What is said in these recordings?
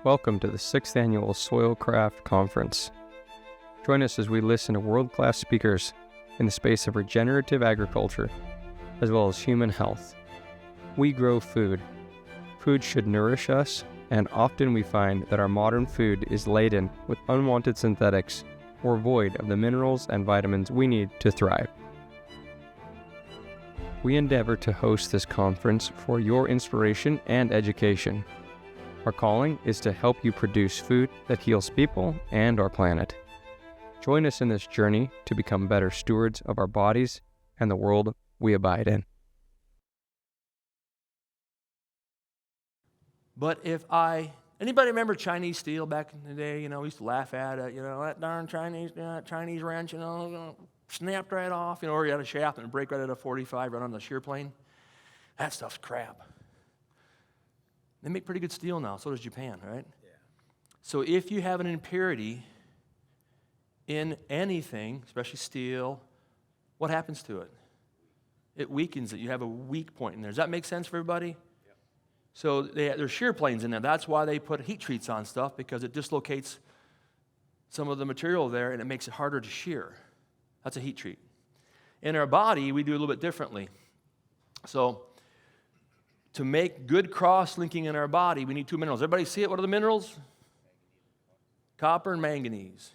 Welcome to the 6th Annual Soilcraft Conference. Join us as we listen to world-class speakers in the space of regenerative agriculture, as well as human health. We grow food. Food should nourish us, and often we find that our modern food is laden with unwanted synthetics or void of the minerals and vitamins we need to thrive. We endeavor to host this conference for your inspiration and education. Our calling is to help you produce food that heals people and our planet. Join us in this journey to become better stewards of our bodies and the world we abide in. But anybody remember Chinese steel back in the day? We used to laugh at it, that darn Chinese wrench, snapped right off, or you had a shaft and break right at a 45 right on the shear plane. That stuff's crap. They make pretty good steel now, so does Japan, right? Yeah. So if you have an impurity in anything, especially steel, what happens to it? It weakens it. You have a weak point in there. Does that make sense for everybody? Yep. So there's shear planes in there. That's why they put heat treats on stuff, because it dislocates some of the material there and it makes it harder to shear. That's a heat treat. In our body, we do a little bit differently. So to make good cross-linking in our body, we need two minerals. Everybody see it? What are the minerals? Copper and manganese.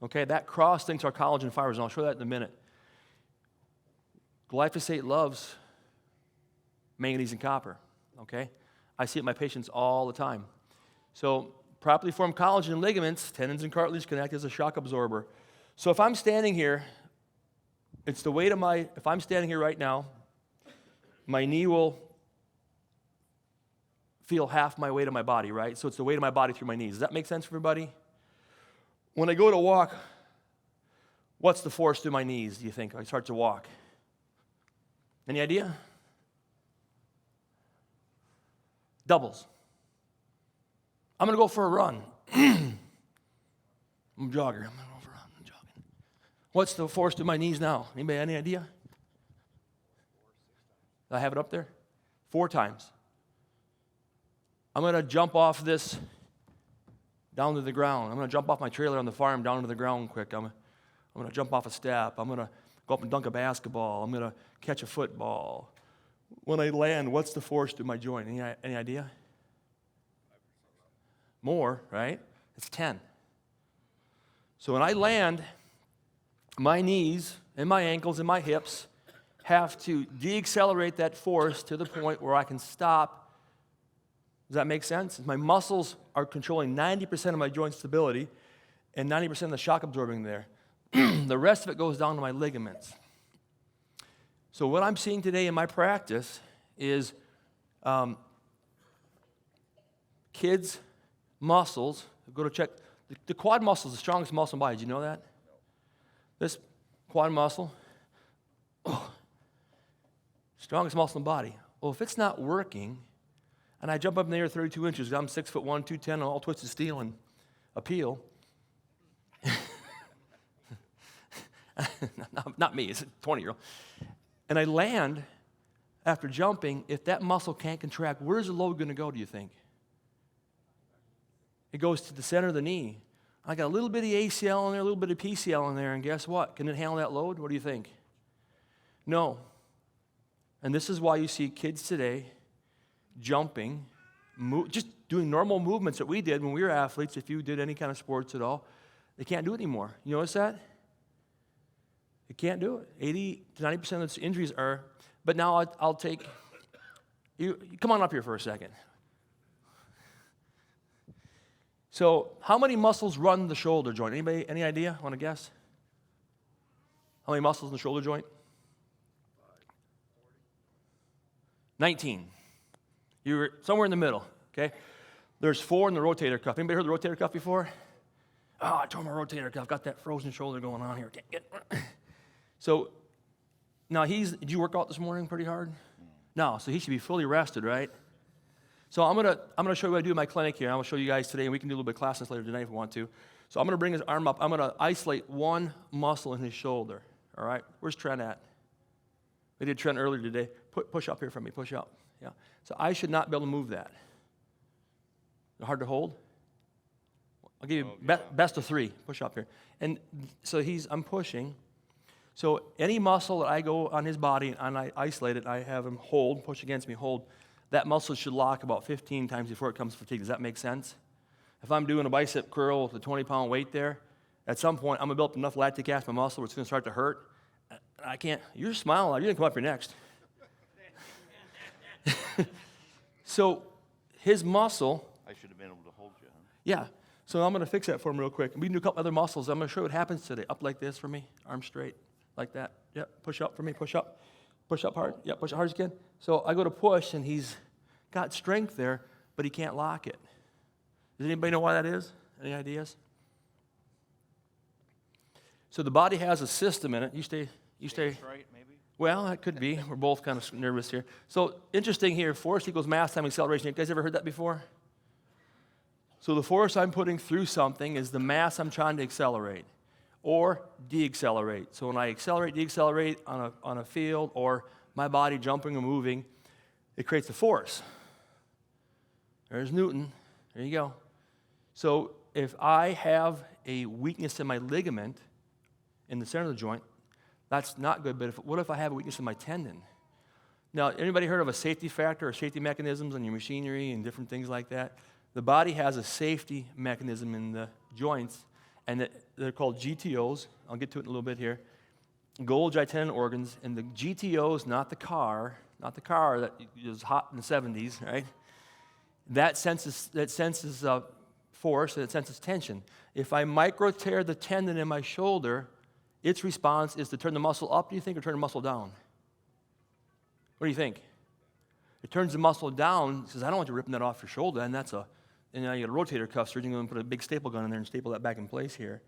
Okay, that cross-links our collagen fibers, and I'll show that in a minute. Glyphosate loves manganese and copper, okay? I see it in my patients all the time. So properly formed collagen and ligaments, tendons and cartilage can act as a shock absorber. So if I'm standing here, it's the weight of if I'm standing here right now, my knee will feel half my weight of my body, right? So it's the weight of my body through my knees. Does that make sense for everybody? When I go to walk, what's the force through my knees, do you think? I start to walk. Any idea? Doubles. I'm going to go for a run. I'm a jogger. I'm going to go for a run. I'm jogging. What's the force through my knees now? Anybody, any idea? 4, 6 times. Do I have it up there? 4 times. I'm going to jump off this down to the ground. I'm going to jump off my trailer on the farm down to the ground quick. I'm going to jump off a step. I'm going to go up and dunk a basketball. I'm going to catch a football. When I land, what's the force through my joint? Any idea? More, right? It's 10. So when I land, my knees and my ankles and my hips have to deaccelerate that force to the point where I can stop. Does that make sense? My muscles are controlling 90% of my joint stability and 90% of the shock absorbing there. The rest of it goes down to my ligaments. So what I'm seeing today in my practice is kids' muscles. Go to check. The quad muscle is the strongest muscle in the body. Did you know that? No. This quad muscle, strongest muscle in the body. Well, if it's not working, and I jump up in the air 32 inches, I'm 6'1", 210, all twisted steel and appeal. Not me, it's a 20-year-old. And I land after jumping. If that muscle can't contract, where's the load going to go, do you think? It goes to the center of the knee. I got a little bit of ACL in there, a little bit of PCL in there, and guess what? Can it handle that load? What do you think? No. And this is why you see kids today jumping, just doing normal movements that we did when we were athletes. If you did any kind of sports at all, they can't do it anymore. You notice that? They can't do it. 80 to 90% of those injuries are. But now I'll take you. Come on up here for a second. So, how many muscles run the shoulder joint? Anybody? Any idea? Want to guess? How many muscles in the shoulder joint? 19. You were somewhere in the middle, okay? There's 4 in the rotator cuff. Anybody heard of the rotator cuff before? Oh, I tore my rotator cuff. Got that frozen shoulder going on here. Can't get. So, now did you work out this morning pretty hard? No, so he should be fully rested, right? So I'm gonna show you what I do in my clinic here. I'm gonna show you guys today, and we can do a little bit of classes later tonight if we want to. So I'm gonna bring his arm up. I'm gonna isolate one muscle in his shoulder, all right? Where's Trent at? We did Trent earlier today. Push up here for me, push up. Yeah. So I should not be able to move that. Hard to hold? I'll give you best of 3. Push up here. And so I'm pushing. So any muscle that I go on his body and I isolate it, I have him push against me, hold. That muscle should lock about 15 times before it comes to fatigue. Does that make sense? If I'm doing a bicep curl with a 20-pound weight there, at some point I'm going to build up enough lactic acid in my muscle where it's going to start to hurt. I can't. You're smiling. You're going to come up here next. So his muscle. I should have been able to hold you. Huh? Yeah. So I'm going to fix that for him real quick. We can do a couple other muscles. I'm going to show you what happens today. Up like this for me. Arms straight. Like that. Yep. Push up for me. Push up. Push up hard. Yep. Push as hard as you can. So I go to push, and he's got strength there, but he can't lock it. Does anybody know why that is? Any ideas? So the body has a system in it. You stay. Right, maybe? Well, that could be. We're both kind of nervous here. So interesting here, force equals mass times acceleration. You guys ever heard that before? So the force I'm putting through something is the mass I'm trying to accelerate or deaccelerate. So when I accelerate, deaccelerate on a field or my body jumping or moving, it creates a force. There's Newton. There you go. So if I have a weakness in my ligament in the center of the joint, that's not good, but what if I have a weakness in my tendon? Now, anybody heard of a safety factor or safety mechanisms on your machinery and different things like that? The body has a safety mechanism in the joints, and they're called GTOs. I'll get to it in a little bit here. Golgi tendon organs, and the GTOs, not the car that was hot in the 70s, right? That senses force and it senses tension. If I micro tear the tendon in my shoulder, its response is to turn the muscle up, do you think, or turn the muscle down? What do you think? It turns the muscle down. It says, I don't want you ripping that off your shoulder. And now you got a rotator cuff surgeon going to put a big staple gun in there and staple that back in place here.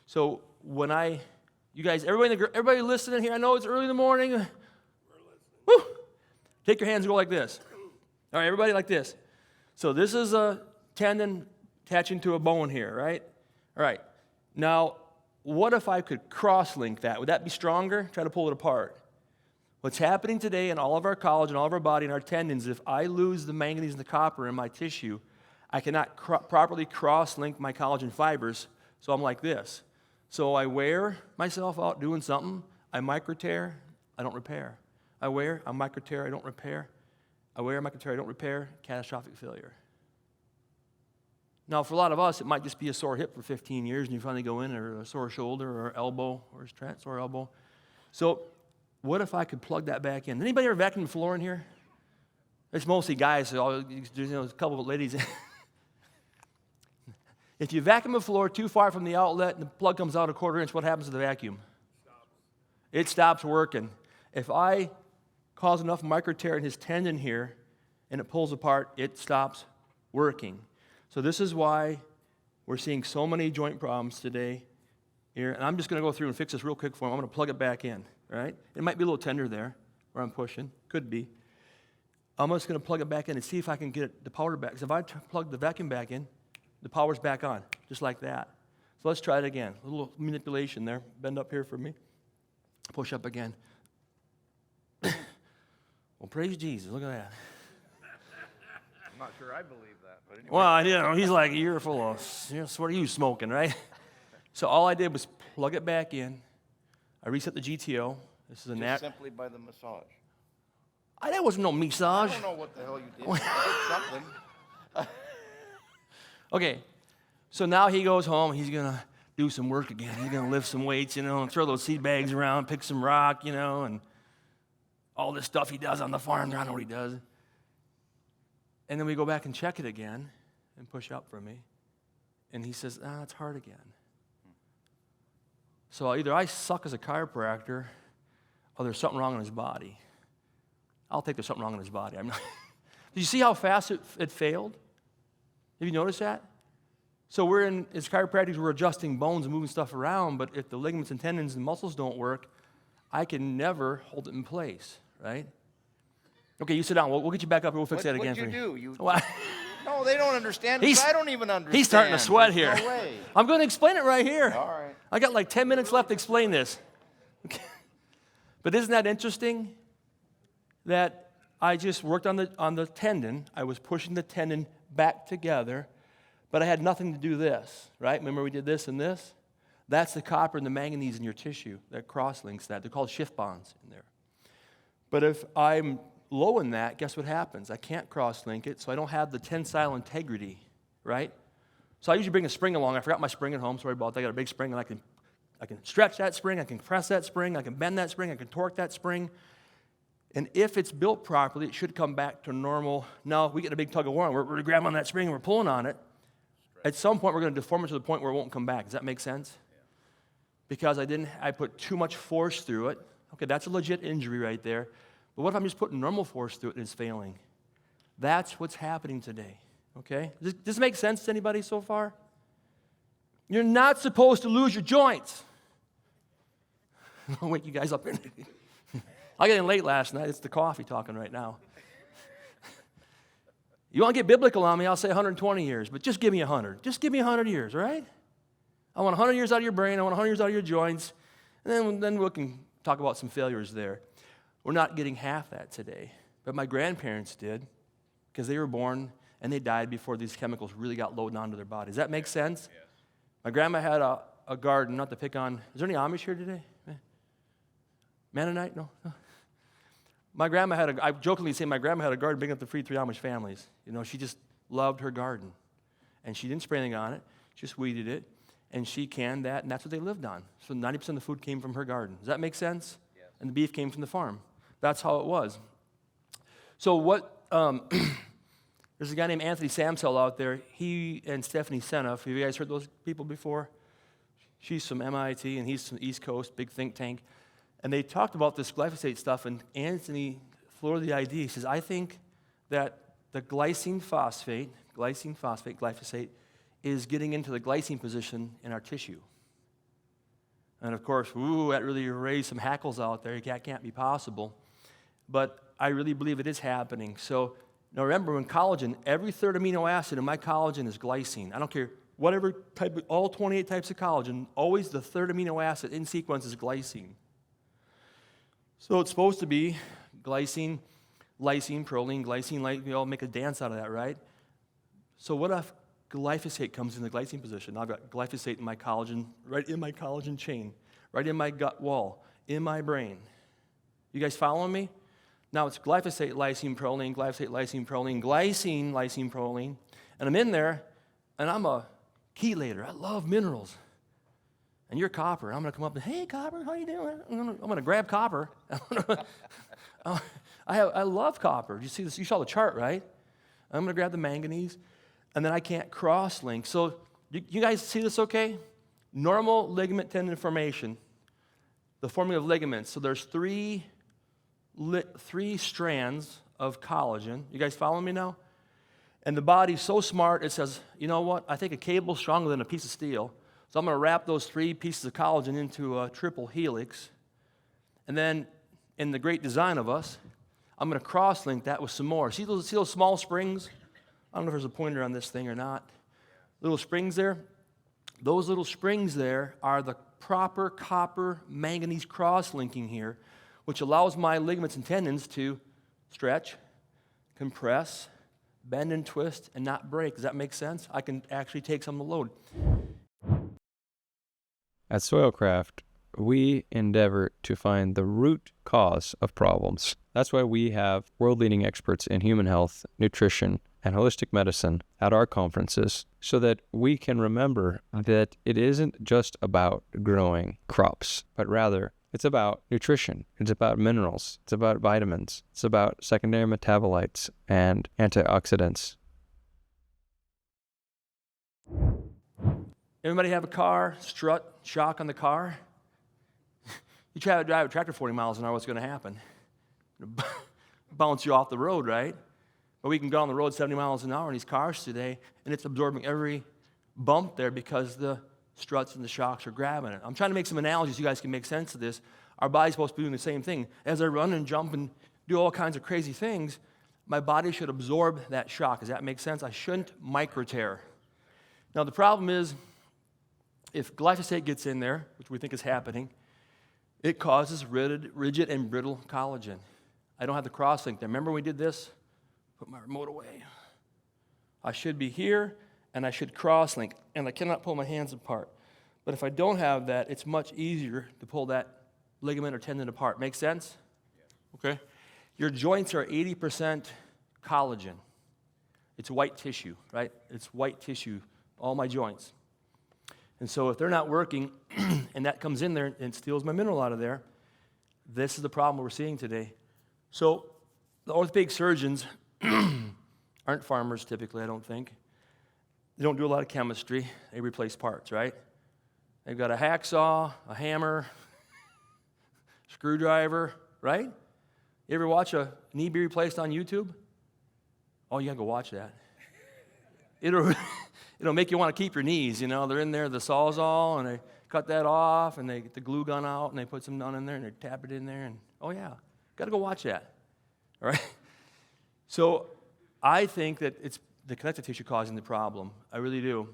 So you guys, everybody listening here, I know it's early in the morning. We're listening. Woo! Take your hands and go like this. All right, everybody like this. So this is a tendon attaching to a bone here, right? All right. Now, what if I could cross-link that? Would that be stronger? Try to pull it apart. What's happening today in all of our collagen, all of our body, and our tendons, if I lose the manganese and the copper in my tissue, I cannot properly cross-link my collagen fibers, so I'm like this. So I wear myself out doing something, I microtear, I don't repair. I microtear, I don't repair. I microtear, I don't repair, catastrophic failure. Now, for a lot of us, it might just be a sore hip for 15 years, and you finally go in, or a sore shoulder, or elbow, or a sore elbow. So what if I could plug that back in? Anybody ever vacuum the floor in here? It's mostly guys, so there's a couple of ladies. If you vacuum the floor too far from the outlet and the plug comes out a quarter inch, what happens to the vacuum? It stops working. If I cause enough microtear in his tendon here and it pulls apart, it stops working. So this is why we're seeing so many joint problems today here. And I'm just going to go through and fix this real quick for him. I'm going to plug it back in, right? It might be a little tender there where I'm pushing. Could be. I'm just going to plug it back in and see if I can get the power back. Because if I plug the vacuum back in, the power's back on, just like that. So let's try it again. A little manipulation there. Bend up here for me. Push up again. Well, praise Jesus. Look at that. I'm not sure I believe that, but anyway. Well, he's like, you're full of, what are you smoking, right? So all I did was plug it back in. I reset the GTO. This is a simply by the massage. That wasn't no massage. I don't know what the hell you did. You did something. Okay, so now he goes home. He's going to do some work again. He's going to lift some weights, and throw those seed bags around, pick some rock, and all this stuff he does on the farm. I don't know what he does. And then we go back and check it again and push up for me. And he says, it's hard again. So either I suck as a chiropractor or there's something wrong in his body. I'll take there's something wrong in his body. Did you see how fast it failed? Have you noticed that? So as chiropractors, we're adjusting bones and moving stuff around, but if the ligaments and tendons and muscles don't work, I can never hold it in place, right? Okay, you sit down. We'll get you back up here. We'll fix that again for you. What do? No, they don't understand. I don't even understand. He's starting to sweat here. No way. I'm going to explain it right here. All right. I got like 10 minutes left to explain this. Okay. But isn't that interesting? That I just worked on the tendon. I was pushing the tendon back together, but I had nothing to do this, right? Remember we did this and this? That's the copper and the manganese in your tissue that cross-links that. They're called shift bonds in there. But if I'm low in that, guess what happens? I can't cross-link it, so I don't have the tensile integrity, right? So I usually bring a spring along. I forgot my spring at home. Sorry about that. I got a big spring, and I can stretch that spring. I can press that spring. I can bend that spring. I can torque that spring. And if it's built properly, it should come back to normal. No, we get a big tug of war, and we're grabbing on that spring, and we're pulling on it. At some point, we're going to deform it to the point where it won't come back. Does that make sense? Yeah. Because I put too much force through it. Okay, that's a legit injury right there. But what if I'm just putting normal force through it and it's failing? That's what's happening today, okay? Does this make sense to anybody so far? You're not supposed to lose your joints. I'll wake you guys up. I got in late last night. It's the coffee talking right now. You want to get biblical on me, I'll say 120 years, but just give me 100. Just give me 100 years, all right? I want 100 years out of your brain. I want 100 years out of your joints. And then we can talk about some failures there. We're not getting half that today. But my grandparents did because they were born and they died before these chemicals really got loaded onto their body. Does that make sense? Yes. My grandma had a garden, not to pick on. Is there any Amish here today? Mennonite? No? My grandma I jokingly say my grandma had a garden big enough to feed 3 Amish families. You know, she just loved her garden. And she didn't spray anything on it. She just weeded it. And she canned that, and that's what they lived on. So 90% of the food came from her garden. Does that make sense? Yes. And the beef came from the farm. That's how it was. So there's a guy named Anthony Samsell out there. He and Stephanie Seneff. Have you guys heard those people before? She's from MIT, and he's from the East Coast, big think tank. And they talked about this glyphosate stuff, and Anthony floored the idea. He says, I think that the glycine phosphate, glyphosate, is getting into the glycine position in our tissue. And of course, that really raised some hackles out there. That can't be possible. But I really believe it is happening. So now remember, in collagen, every third amino acid in my collagen is glycine. I don't care whatever type, all 28 types of collagen, always the third amino acid in sequence is glycine. So it's supposed to be glycine, lysine, proline, glycine, we all make a dance out of that, right? So what if glyphosate comes in the glycine position? I've got glyphosate in my collagen, right in my collagen chain, right in my gut wall, in my brain. You guys following me? Now it's glyphosate, lysine, proline, glyphosate, lysine, proline, glycine, lysine, proline. And I'm in there, and I'm a chelator. I love minerals. And you're copper. I'm going to come up and, hey, copper, how you doing? I'm going to grab copper. I love copper. You see this? You saw the chart, right? I'm going to grab the manganese, and then I can't cross-link. So you guys see this okay? Normal ligament tendon formation, the forming of ligaments. So there's three strands of collagen. You guys following me now? And the body's so smart, it says, you know what? I think a cable's stronger than a piece of steel. So I'm going to wrap those 3 pieces of collagen into a triple helix. And then, in the great design of us, I'm going to cross-link that with some more. See those small springs? I don't know if there's a pointer on this thing or not. Little springs there? Those little springs there are the proper copper manganese cross-linking here, which allows my ligaments and tendons to stretch, compress, bend and twist, and not break. Does that make sense? I can actually take some of the load. At Soilcraft, we endeavor to find the root cause of problems. That's why we have world-leading experts in human health, nutrition, and holistic medicine at our conferences so that we can remember that it isn't just about growing crops, but rather it's about nutrition, it's about minerals, it's about vitamins, it's about secondary metabolites and antioxidants. Everybody have a car, strut, shock on the car? You try to drive a tractor 40 miles an hour, what's going to happen? It'll bounce you off the road, right? But we can go on the road 70 miles an hour in these cars today, and it's absorbing every bump there because the struts and the shocks are grabbing it. I'm trying to make some analogies so you guys can make sense of this. Our body's supposed to be doing the same thing. As I run and jump and do all kinds of crazy things, my body should absorb that shock. Does that make sense? I shouldn't microtear. Now, the problem is, if glyphosate gets in there, which we think is happening, it causes rigid and brittle collagen. I don't have the cross-link there. Remember we did this? Put my remote away. I should be here, and I should cross-link, and I cannot pull my hands apart. But if I don't have that, it's much easier to pull that ligament or tendon apart. Make sense? Okay? Your joints are 80% collagen. It's white tissue, right? It's white tissue, all my joints. And so if they're not working, and that comes in there and steals my mineral out of there, this is the problem we're seeing today. So the orthopedic surgeons aren't farmers typically, I don't think. They don't do a lot of chemistry. They replace parts, right? They've got a hacksaw, a hammer, screwdriver, right? You ever watch a knee be replaced on YouTube? Oh, you gotta go watch that. It'll make you want to keep your knees, you know. They're in there, the Sawzall, and they cut that off, and they get the glue gun out, and they put some down in there, and they tap it in there, and oh yeah, gotta go watch that, all right? So I think that it's the connective tissue causing the problem. I really do,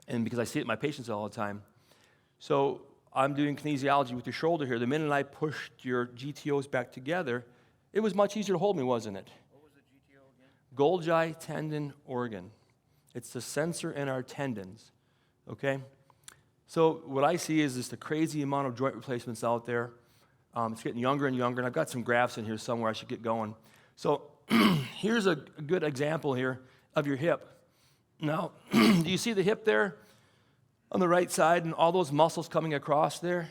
and because I see it in my patients all the time. So I'm doing kinesiology with your shoulder here. The minute I pushed your GTOs back together, it was much easier to hold me, wasn't it? What was the GTO again? Golgi tendon organ. It's the sensor in our tendons, okay? So what I see is just a crazy amount of joint replacements out there. It's getting younger and younger, and I've got some graphs in here somewhere I should get going. So here's a good example here of your hip. Now, do you see the hip there on the right side and all those muscles coming across there?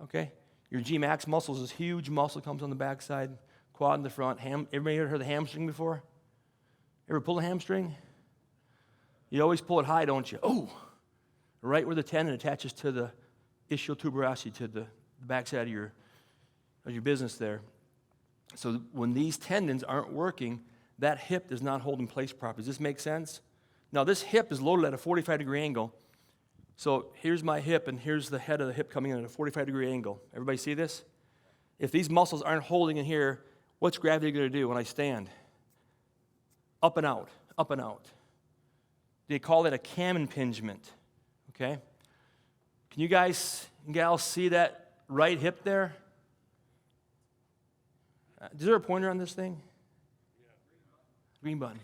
Okay? Your G-max muscles, this huge muscle comes on the back side, quad in the front. Everybody ever heard of the hamstring before? Ever pull a hamstring? You always pull it high, don't you? Oh! Right where the tendon attaches to the ischial tuberosity, to the backside of your business there. So when these tendons aren't working, that hip is not holding place properly. Does this make sense? Now this hip is loaded at a 45-degree angle. So here's my hip, and here's the head of the hip coming in at a 45-degree angle. Everybody see this? If these muscles aren't holding in here, what's gravity going to do when I stand? Up and out, up and out. They call it a cam impingement, okay? Can you guys and gals see that right hip there? Is there a pointer on this thing? Yeah. Green button.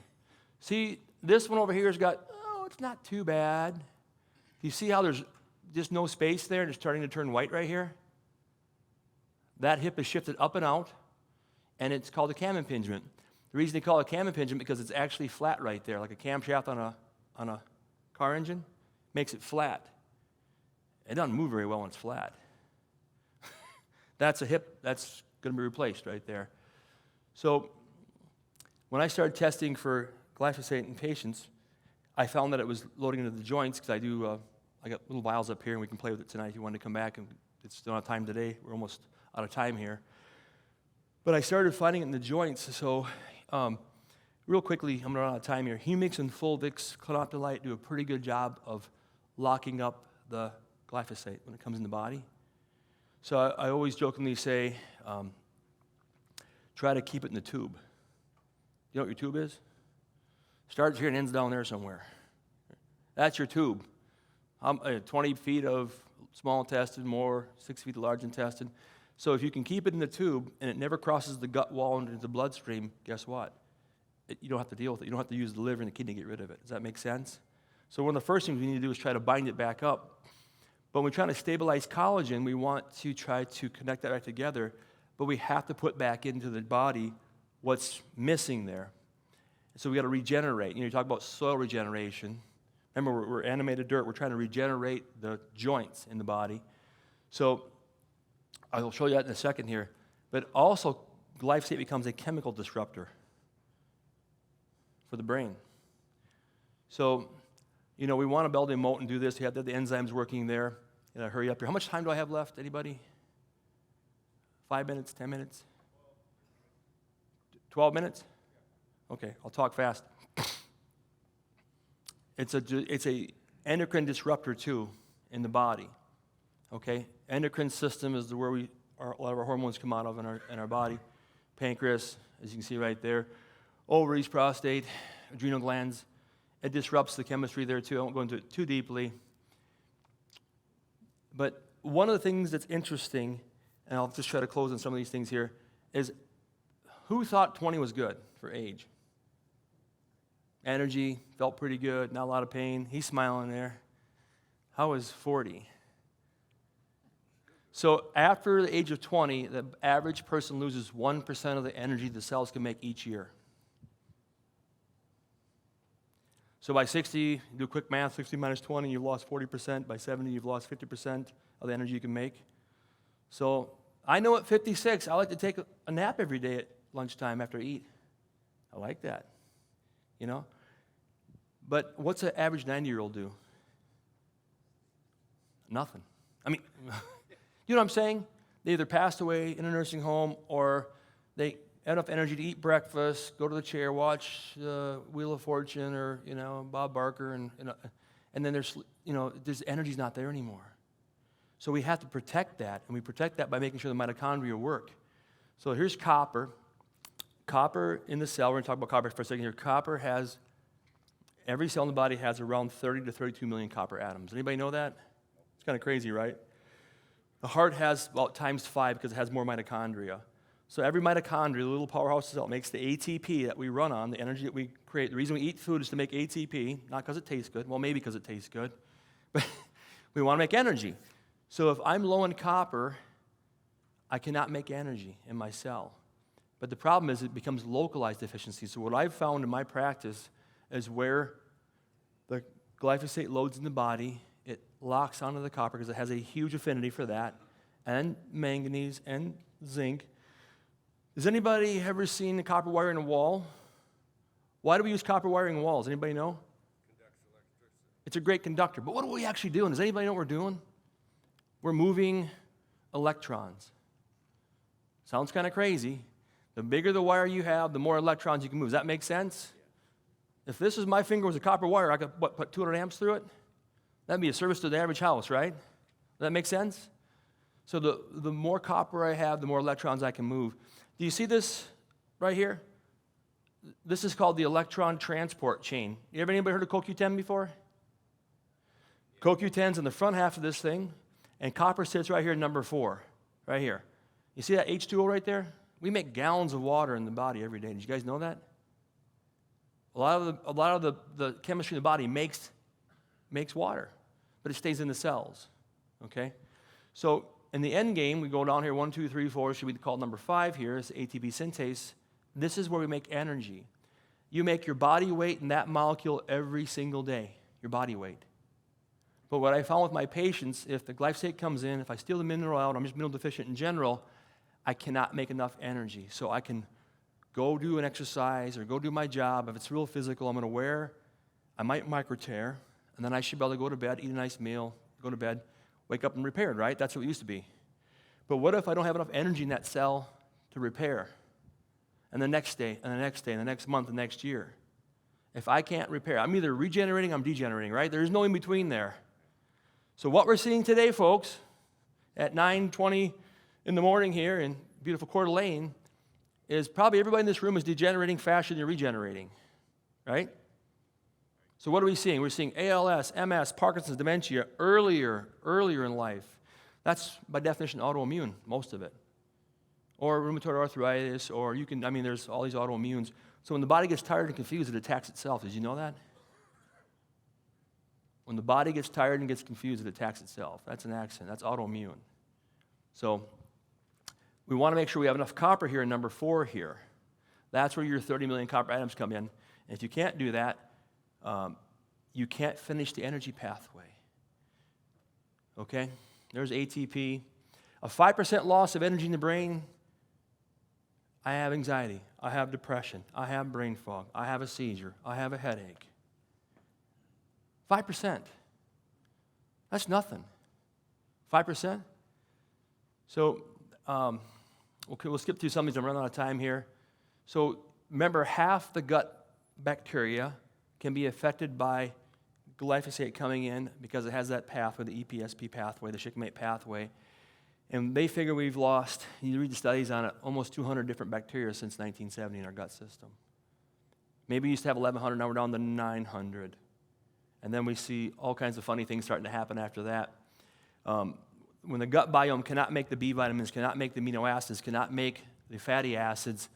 See, this one over here has got, oh, it's not too bad. Do you see how there's just no space there and it's starting to turn white right here? That hip is shifted up and out, and it's called a cam impingement. The reason they call it a cam impingement because it's actually flat right there, like a camshaft on a car engine, makes it flat. It doesn't move very well when it's flat. That's a hip that's going to be replaced right there. So when I started testing for glyphosate in patients, I found that it was loading into the joints because I got little vials up here, and we can play with it tonight if you want to come back. And it's still not time today. We're almost out of time here. But I started finding it in the joints. So real quickly, I'm going to run out of time here. Humix and Fulvix clonoptilite do a pretty good job of locking up the glyphosate when it comes in the body. So I always jokingly say, try to keep it in the tube. You know what your tube is? Starts here and ends down there somewhere. That's your tube. 20 feet of small intestine, more, 6 feet of large intestine. So if you can keep it in the tube and it never crosses the gut wall into the bloodstream, guess what? You don't have to deal with it. You don't have to use the liver and the kidney to get rid of it. Does that make sense? So one of the first things we need to do is try to bind it back up. But when we're trying to stabilize collagen, we want to try to connect that right together, but we have to put back into the body what's missing there. So we got to regenerate. You talk about soil regeneration. Remember, we're animated dirt. We're trying to regenerate the joints in the body. So I'll show you that in a second here. But also, glyphosate becomes a chemical disruptor for the brain. So, we want to build a moat and do this. You have the enzymes working there. Hurry up here. How much time do I have left? Anybody? 5 minutes? 10 minutes? 12 minutes? Okay, I'll talk fast. It's a endocrine disruptor too in the body. Okay, endocrine system is where a lot of our hormones come out of in our body. Pancreas, as you can see right there, ovaries, prostate, adrenal glands. It disrupts the chemistry there too. I won't go into it too deeply. But one of the things that's interesting, and I'll just try to close on some of these things here, is who thought 20 was good for age? Energy, felt pretty good, not a lot of pain. He's smiling there. I was 40. So after the age of 20, the average person loses 1% of the energy the cells can make each year. So by 60, do quick math, 60 minus 20, you've lost 40%. By 70, you've lost 50% of the energy you can make. So I know at 56, I like to take a nap every day at lunchtime after I eat. I like that, you know. But what's an average 90-year-old do? Nothing. I mean, you know what I'm saying? They either passed away in a nursing home or they had enough energy to eat breakfast, go to the chair, watch Wheel of Fortune or, you know, Bob Barker, and then there's energy's not there anymore. So we have to protect that, and we protect that by making sure the mitochondria work. So here's copper. Copper in the cell, we're going to talk about copper for a second here. Copper has, every cell in the body has around 30 to 32 million copper atoms. Anybody know that? It's kind of crazy, right? The heart has about times 5 because it has more mitochondria. So every mitochondria, the little powerhouse cell, makes the ATP that we run on, the energy that we create. The reason we eat food is to make ATP, not because it tastes good. Well, maybe because it tastes good. But we want to make energy. So if I'm low in copper, I cannot make energy in my cell. But the problem is it becomes localized deficiency. So what I've found in my practice is where the glyphosate loads in the body, it locks onto the copper because it has a huge affinity for that, and manganese and zinc. Has anybody ever seen the copper wire in a wall? Why do we use copper wiring in walls? Anybody know? Conducts electricity. It's a great conductor. But what are we actually doing? Does anybody know what we're doing? We're moving electrons. Sounds kind of crazy. The bigger the wire you have, the more electrons you can move. Does that make sense? Yeah. If this is my finger was a copper wire, I could put 200 amps through it? That'd be a service to the average house, right? Does that make sense? So the more copper I have, the more electrons I can move. Do you see this right here? This is called the electron transport chain. Anybody heard of CoQ10 before? CoQ10's in the front half of this thing, and copper sits right here, number 4, right here. You see that H2O right there? We make gallons of water in the body every day. Did you guys know that? A lot of the chemistry in the body makes water, but it stays in the cells. Okay? So in the end game, we go down here 1, 2, 3, 4. Should be called number 5 here is ATP synthase. This is where we make energy. You make your body weight in that molecule every single day, your body weight. But what I found with my patients, if the glyphosate comes in, if I steal the mineral out, I'm just mineral deficient in general, I cannot make enough energy. So I can go do an exercise or go do my job. If it's real physical, I'm going to wear, I might microtear, and then I should be able to go to bed, eat a nice meal, go to bed, wake up and repaired, right? That's what it used to be. But what if I don't have enough energy in that cell to repair? And the next day, and the next day, and the next month, and the next year. If I can't repair, I'm either regenerating, I'm degenerating, right? There's no in between there. So what we're seeing today, folks, at 9:20 in the morning here in beautiful Coeur d'Alene, is probably everybody in this room is degenerating faster than you're regenerating, right? So what are we seeing? We're seeing ALS, MS, Parkinson's, dementia earlier in life. That's by definition autoimmune, most of it. Or rheumatoid arthritis, or there's all these autoimmunes. So when the body gets tired and confused, it attacks itself. Did you know that? When the body gets tired and gets confused, it attacks itself. That's an accident. That's autoimmune. So we want to make sure we have enough copper here in number 4 here. That's where your 30 million copper atoms come in. And if you can't do that, you can't finish the energy pathway. Okay? There's ATP. A 5% loss of energy in the brain, I have anxiety, I have depression, I have brain fog, I have a seizure, I have a headache. 5%. That's nothing. 5%? So, we'll skip through some of these. I'm running out of time here. So, remember, half the gut bacteria can be affected by glyphosate coming in because it has that pathway, the EPSP pathway, the shikimate pathway. And they figure we've lost, you read the studies on it, almost 200 different bacteria since 1970 in our gut system. Maybe we used to have 1,100, now we're down to 900. And then we see all kinds of funny things starting to happen after that. When the gut biome cannot make the B vitamins, cannot make the amino acids, cannot make the fatty acids,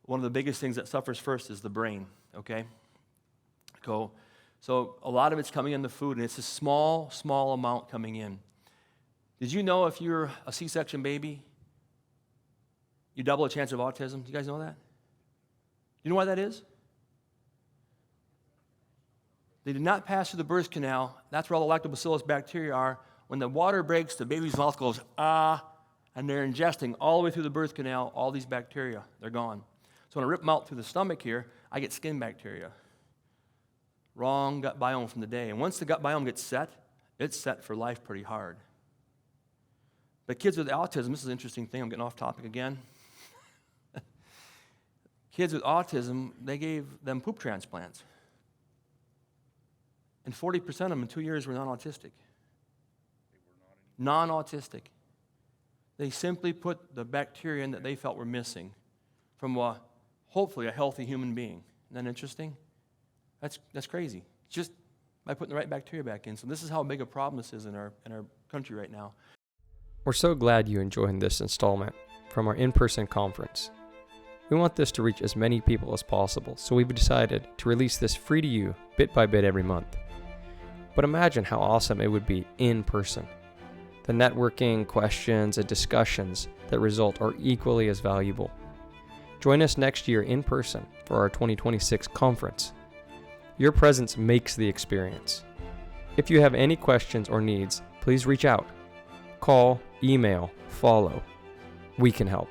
one of the biggest things that suffers first is the brain, okay? So a lot of it's coming in the food, and it's a small amount coming in. Did you know if you're a C-section baby, you double a chance of autism? Do you guys know that? You know why that is? They did not pass through the birth canal. That's where all the lactobacillus bacteria are. When the water breaks, the baby's mouth goes, and they're ingesting all the way through the birth canal all these bacteria. They're gone. So when I rip them out through the stomach here, I get skin bacteria. Wrong gut biome from the day. And once the gut biome gets set, it's set for life pretty hard. But kids with autism, this is an interesting thing. I'm getting off topic again. Kids with autism, they gave them poop transplants. And 40% of them in 2 years were non-autistic. Non-autistic. They simply put the bacteria in that they felt were missing from hopefully a healthy human being. Isn't that interesting? That's crazy. Just by putting the right bacteria back in. So this is how big a problem this is in our country right now. We're so glad you enjoyed this installment from our in-person conference. We want this to reach as many people as possible, so we've decided to release this free to you bit by bit every month. But imagine how awesome it would be in person. The networking, questions, and discussions that result are equally as valuable. Join us next year in person for our 2026 conference. Your presence makes the experience. If you have any questions or needs, please reach out. Call, email, follow. We can help.